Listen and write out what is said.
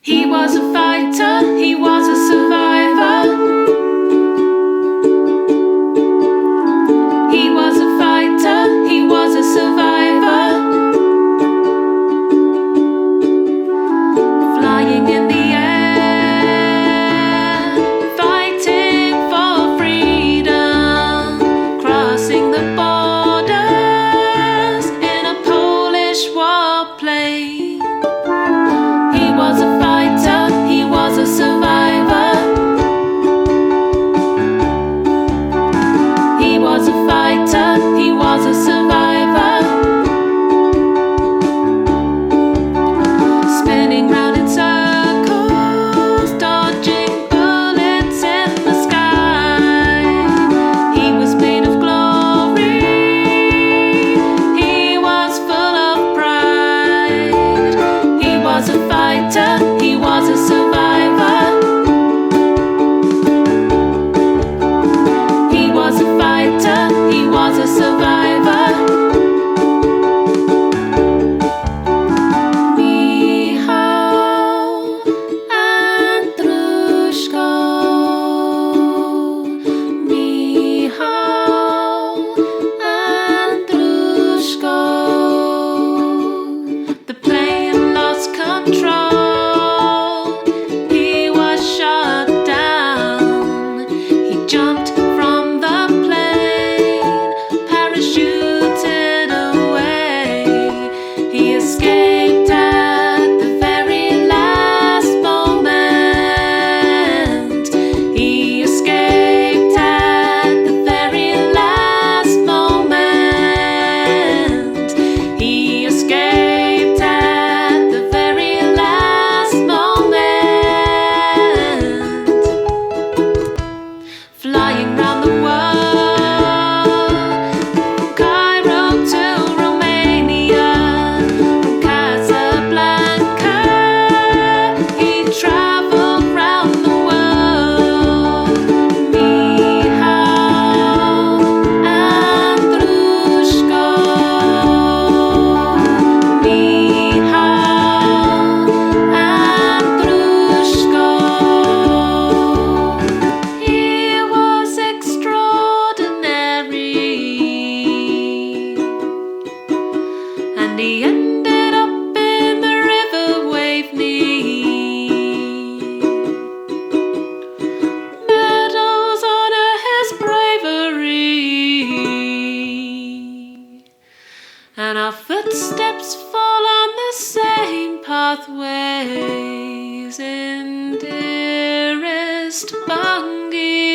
He was a fighter, he was a survivor. He was a fighter, he was a survivor. Flying in the air, fighting for freedom, crossing the borders in a Polish warplane. He was a fighter, he was a survivor. He was a fighter, he was a survivor. Spinning round in circles, dodging bullets in the sky. He was made of glory, he was full of pride. He was a fighter, he was a survivor. He was a fighter, he was a survivor. Michal Andruszko. Michal Andruszko. The plane lost control. He was shot down. He jumped from the plane, parachuted away. He escaped at the very last moment. He escaped at the very last moment. He escaped at the very last moment. Flying round the world, from Cairo to Romania, from Casablanca, he traveled round the world. Michal Andruszko. Michal Andruszko. He was extraordinary, and he ended up in the river Waveney. Medals honor his bravery, and our footsteps fall on the same pathways in dearest Bungay